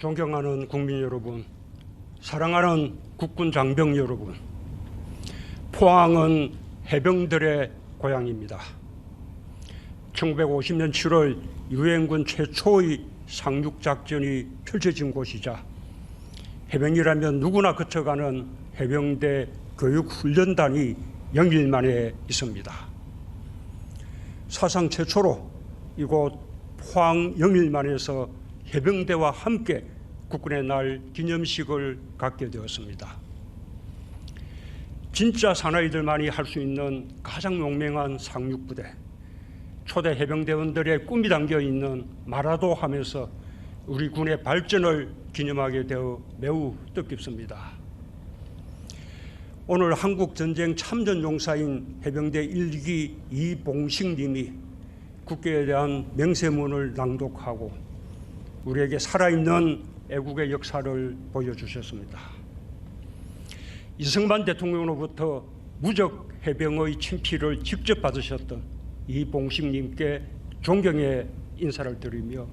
존경하는 국민 여러분, 사랑하는 국군 장병 여러분, 포항은 해병들의 고향입니다. 1950년 7월 유엔군 최초의 상륙작전이 펼쳐진 곳이자 해병이라면 누구나 거쳐가는 해병대 교육훈련단이 영일만에 있습니다. 사상 최초로 이곳 포항 영일만에서 해병대와 함께 국군의 날 기념식을 갖게 되었습니다. 진짜 사나이들만이 할 수 있는 가장 용맹한 상륙부대, 초대 해병대원들의 꿈이 담겨 있는 마라도 하면서 우리 군의 발전을 기념하게 되어 매우 뜻깊습니다. 오늘 한국전쟁 참전용사인 해병대 1기 이봉식 님이 국교에 대한 명세문을 낭독하고 우리에게 살아있는 애국의 역사를 보여주셨습니다. 이승만 대통령으로부터 무적 해병의 친필을 직접 받으셨던 이봉식 님께 존경의 인사를 드리며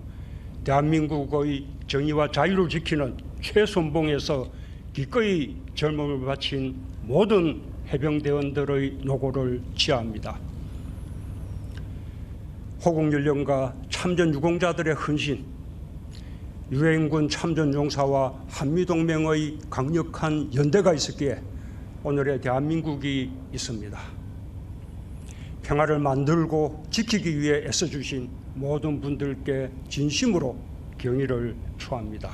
대한민국의 정의와 자유를 지키는 최선봉에서 기꺼이 젊음을 바친 모든 해병대원들의 노고를 지하합니다. 호국연령과 참전 유공자들의 헌신, 유엔군 참전용사와 한미동맹의 강력한 연대가 있었기에 오늘의 대한민국이 있습니다. 평화를 만들고 지키기 위해 애써주신 모든 분들께 진심으로 경의를 표합니다.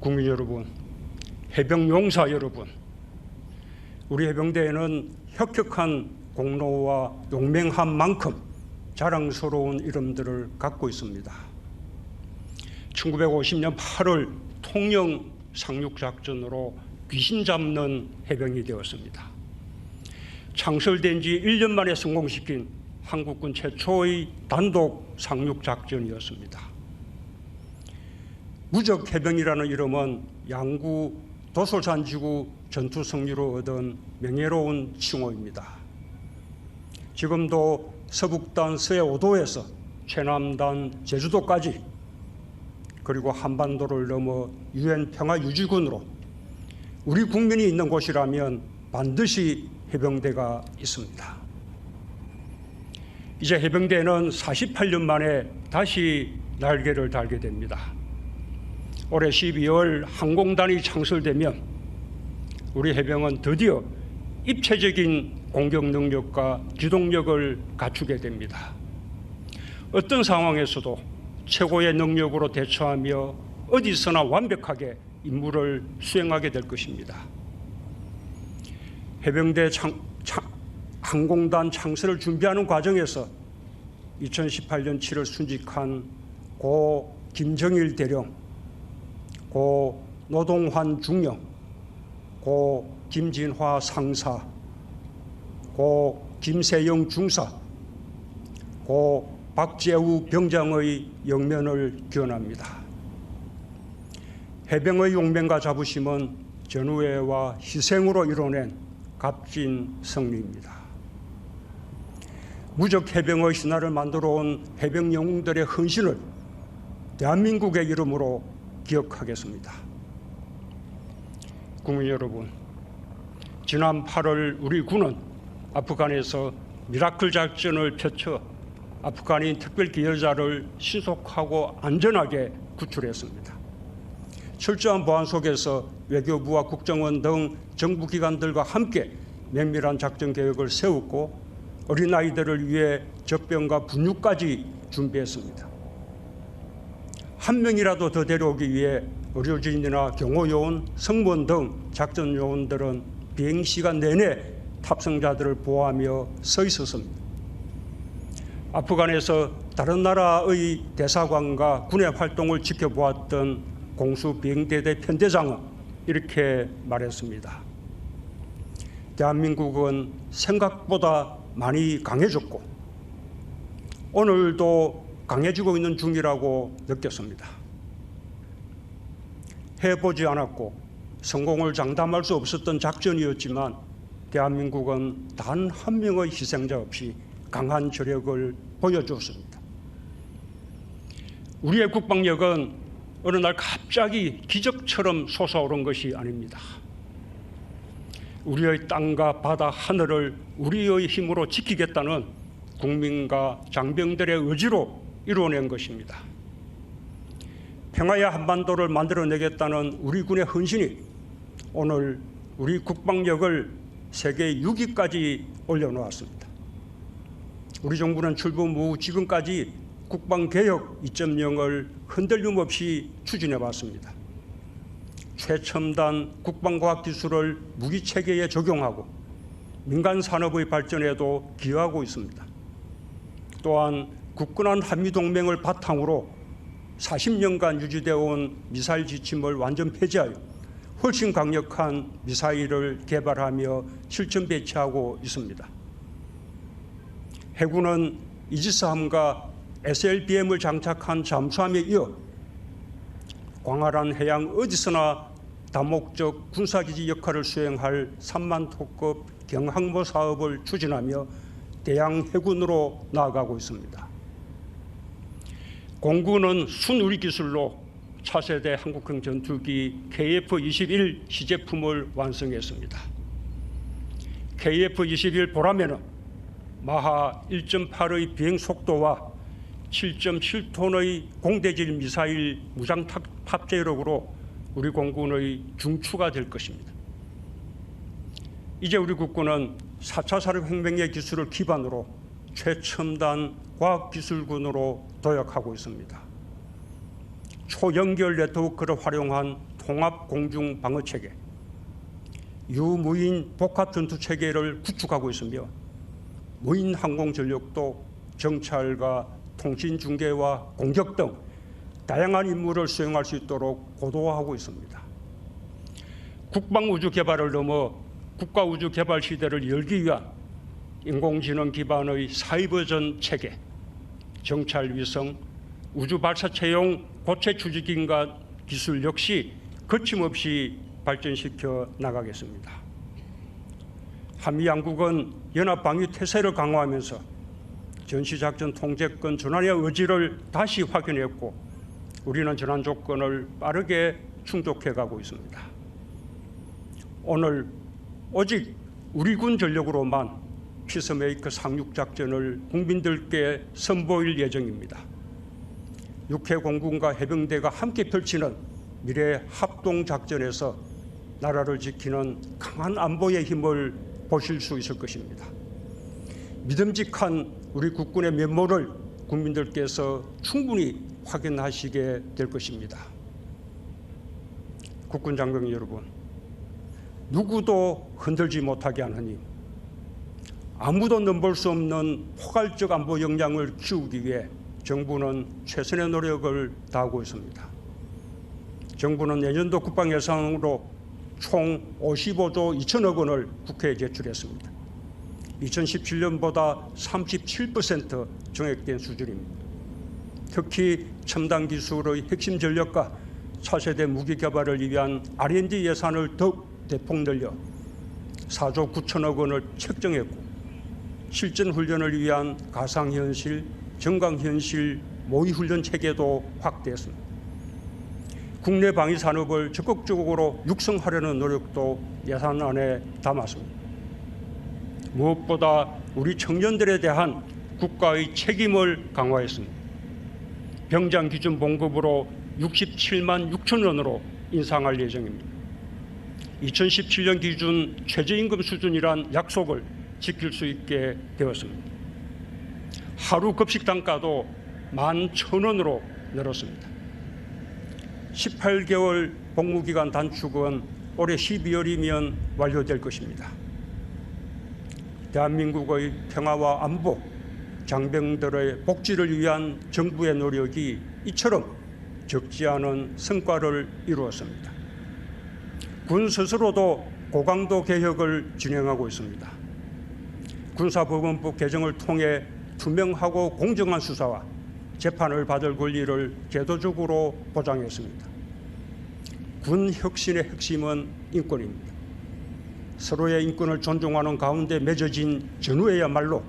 국민 여러분, 해병용사 여러분, 우리 해병대에는 혁혁한 공로와 용맹한 만큼 자랑스러운 이름들을 갖고 있습니다. 1950년 8월 통영 상륙작전으로 귀신 잡는 해병이 되었습니다. 창설된 지 1년 만에 성공시킨 한국군 최초의 단독 상륙작전이었습니다. 무적 해병이라는 이름은 양구 도솔산지구 전투 승리로 얻은 명예로운 칭호입니다. 지금도 서북단 서해 5도에서 최남단 제주도까지 그리고 한반도를 넘어 유엔 평화유지군으로 우리 국민이 있는 곳이라면 반드시 해병대가 있습니다. 이제 해병대는 48년 만에 다시 날개를 달게 됩니다. 올해 12월 항공단이 창설되면 우리 해병은 드디어 입체적인 공격 능력과 기동력을 갖추게 됩니다. 어떤 상황에서도 최고의 능력으로 대처하며 어디서나 완벽하게 임무를 수행하게 될 것입니다. 해병대 항공단 창설을 준비하는 과정에서 2018년 7월 순직한 고 김정일 대령, 고 노동환 중령, 고 김진화 상사, 고 김세영 중사, 고 박재우 병장의 영면을 기원합니다. 해병의 용맹과 자부심은 전우회와 희생으로 이뤄낸 값진 승리입니다. 무적 해병의 신화를 만들어 온 해병 영웅들의 헌신을 대한민국의 이름으로 기억하겠습니다. 국민 여러분, 지난 8월 우리 군은 아프간에서 미라클 작전을 펼쳐 아프간인 특별기여자를 신속하고 안전하게 구출했습니다. 철저한 보안 속에서 외교부와 국정원 등 정부기관들과 함께 면밀한 작전 계획을 세웠고 어린아이들을 위해 젖병과 분유까지 준비했습니다. 한 명이라도 더 데려오기 위해 의료진이나 경호요원, 승무원 등 작전 요원들은 비행시간 내내 탑승자들을 보호하며 서 있었습니다. 아프간에서 다른 나라의 대사관과 군의 활동을 지켜보았던 공수비행대대 편대장은 이렇게 말했습니다. 대한민국은 생각보다 많이 강해졌고 오늘도 강해지고 있는 중이라고 느꼈습니다. 해보지 않았고 성공을 장담할 수 없었던 작전이었지만 대한민국은 단 한 명의 희생자 없이 강한 저력을 보여주었습니다. 우리의 국방력은 어느 날 갑자기 기적처럼 솟아오른 것이 아닙니다. 우리의 땅과 바다, 하늘을 우리의 힘으로 지키겠다는 국민과 장병들의 의지로 이루어낸 것입니다. 평화의 한반도를 만들어내겠다는 우리 군의 헌신이 오늘 우리 국방력을 세계 6위까지 올려놓았습니다. 우리 정부는 출범 후 지금까지 국방개혁 2.0을 흔들림 없이 추진해 왔습니다. 최첨단 국방과학기술을 무기체계에 적용하고 민간 산업의 발전에도 기여하고 있습니다. 또한 굳건한 한미동맹을 바탕으로 40년간 유지되어 온 미사일 지침을 완전 폐지하여 훨씬 강력한 미사일을 개발하며 실전 배치하고 있습니다. 해군은 이지스함과 SLBM을 장착한 잠수함에 이어 광활한 해양 어디서나 다목적 군사기지 역할을 수행할 3만톤급 경항모 사업을 추진하며 대양 해군으로 나아가고 있습니다. 공군은 순우리 기술로 차세대 한국형 전투기 KF-21 시제품을 완성했습니다. KF-21 보람에는 마하 1.8의 비행 속도와 7.7톤의 공대질 미사일 무장 탑재력으로 우리 공군의 중추가 될 것입니다. 이제 우리 국군은 4차 산업혁명의 기술을 기반으로 최첨단 과학기술군으로 도약하고 있습니다. 초연결 네트워크를 활용한 통합공중방어체계, 유무인 복합전투체계를 구축하고 있으며 무인 항공전력도 정찰과 통신중계와 공격 등 다양한 임무를 수행할 수 있도록 고도화하고 있습니다. 국방우주 개발을 넘어 국가우주 개발 시대를 열기 위한 인공지능 기반의 사이버전 체계, 정찰위성, 우주발사체용 고체 추진기인간 기술 역시 거침없이 발전시켜 나가겠습니다. 한미양국은 연합방위 태세를 강화하면서 전시작전 통제권 전환의 의지를 다시 확인했고 우리는 전환 조건을 빠르게 충족해가고 있습니다. 오늘 오직 우리 군 전력으로만 피스메이커 상륙작전을 국민들께 선보일 예정입니다. 육해공군과 해병대가 함께 펼치는 미래 합동작전에서 나라를 지키는 강한 안보의 힘을 보실 수 있을 것입니다. 믿음직한 우리 국군의 면모를 국민들께서 충분히 확인하시게 될 것입니다. 국군 장병 여러분, 누구도 흔들지 못하게 하는 힘, 아무도 넘볼 수 없는 포괄적 안보 역량을 키우기 위해 정부는 최선의 노력을 다하고 있습니다. 정부는 내년도 국방 예산으로 총 55조 2천억 원을 국회에 제출했습니다. 2017년보다 37% 증액된 수준입니다. 특히 첨단 기술의 핵심 전력과 차세대 무기 개발을 위한 R&D 예산을 더욱 대폭 늘려 4조 9천억 원을 책정했고 실전 훈련을 위한 가상현실, 정강현실 모의훈련 체계도 확대했습니다. 국내 방위 산업을 적극적으로 육성하려는 노력도 예산안에 담았습니다. 무엇보다 우리 청년들에 대한 국가의 책임을 강화했습니다. 병장 기준 봉급으로 67만 6천 원으로 인상할 예정입니다. 2017년 기준 최저임금 수준이란 약속을 지킬 수 있게 되었습니다. 하루 급식 단가도 11,000원으로 늘었습니다. 18개월 복무기간 단축은 올해 12월이면 완료될 것입니다. 대한민국의 평화와 안보, 장병들의 복지를 위한 정부의 노력이 이처럼 적지 않은 성과를 이루었습니다. 군 스스로도 고강도 개혁을 진행하고 있습니다. 군사법원법 개정을 통해 투명하고 공정한 수사와 재판을 받을 권리를 제도적으로 보장했습니다. 군 혁신의 핵심은 인권입니다. 서로의 인권을 존중하는 가운데 맺어진 전후에야말로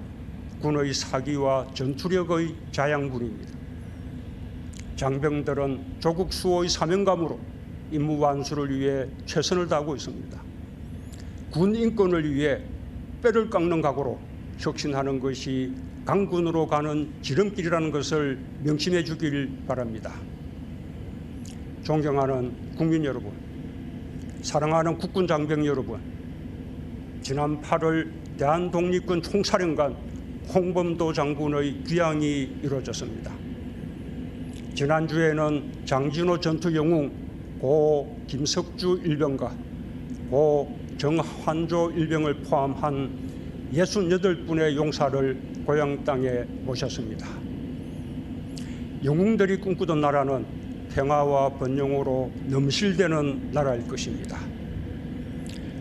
군의 사기와 전투력의 자양분입니다. 장병들은 조국 수호의 사명감으로 임무 완수를 위해 최선을 다하고 있습니다. 군 인권을 위해 뼈를 깎는 각오로 혁신하는 것이 강군으로 가는 지름길이라는 것을 명심해 주길 바랍니다. 존경하는 국민 여러분, 사랑하는 국군 장병 여러분, 지난 8월 대한독립군 총사령관 홍범도 장군의 귀향이 이루어졌습니다. 지난주에는 장진호 전투영웅 고 김석주 일병과 고 정환조 일병을 포함한 68분의 용사를 고향 땅에 모셨습니다. 영웅들이 꿈꾸던 나라는 평화와 번영으로 넘실대는 나라일 것입니다.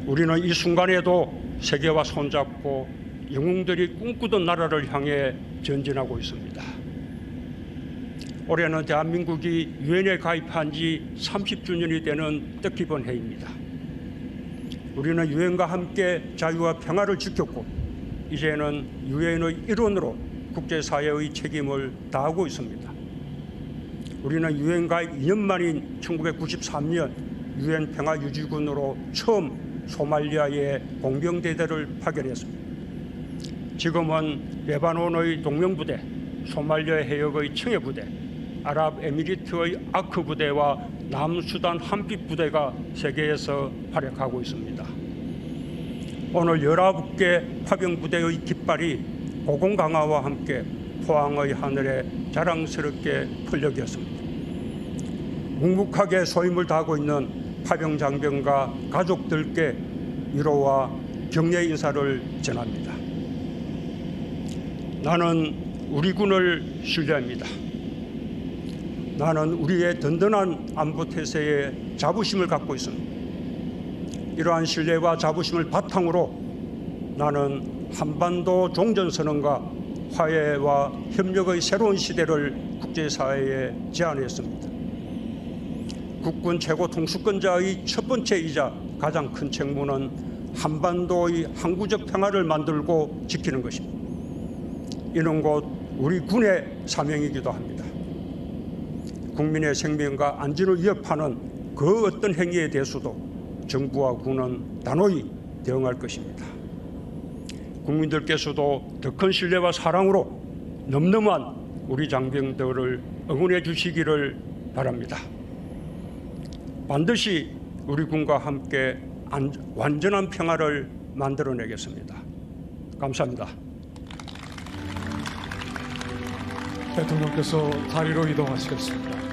우리는 이 순간에도 세계와 손잡고 영웅들이 꿈꾸던 나라를 향해 전진하고 있습니다. 올해는 대한민국이 유엔에 가입한 지 30주년이 되는 뜻깊은 해입니다. 우리는 유엔과 함께 자유와 평화를 지켰고 이제는 유엔의 일원으로 국제사회의 책임을 다하고 있습니다. 우리는 유엔 가입 2년 만인 1993년 유엔 평화유지군으로 처음 소말리아의 공병대대를 파견했습니다. 지금은 레바논의 동명부대, 소말리아 해역의 청해부대, 아랍에미리트의 아크 부대와 남수단 한빛 부대가 세계에서 활약하고 있습니다. 오늘 19개 파병부대의 깃발이 고공 강화와 함께 포항의 하늘에 자랑스럽게 펄럭였습니다. 묵묵하게 소임을 다하고 있는 파병 장병과 가족들께 위로와 격려 인사를 전합니다. 나는 우리 군을 신뢰합니다. 나는 우리의 든든한 안보 태세에 자부심을 갖고 있습니다. 이러한 신뢰와 자부심을 바탕으로 나는 한반도 종전선언과 화해와 협력의 새로운 시대를 국제사회에 제안했습니다. 국군 최고 통수권자의 첫 번째이자 가장 큰 책무는 한반도의 항구적 평화를 만들고 지키는 것입니다. 이는 곧 우리 군의 사명이기도 합니다. 국민의 생명과 안전을 위협하는 그 어떤 행위에 대해서도 정부와 군은 단호히 대응할 것입니다. 국민들께서도 더 큰 신뢰와 사랑으로 넘넘한 우리 장병들을 응원해 주시기를 바랍니다. 반드시 우리 군과 함께 완전한 평화를 만들어내겠습니다. 감사합니다. 대통령께서 다리로 이동하시겠습니다.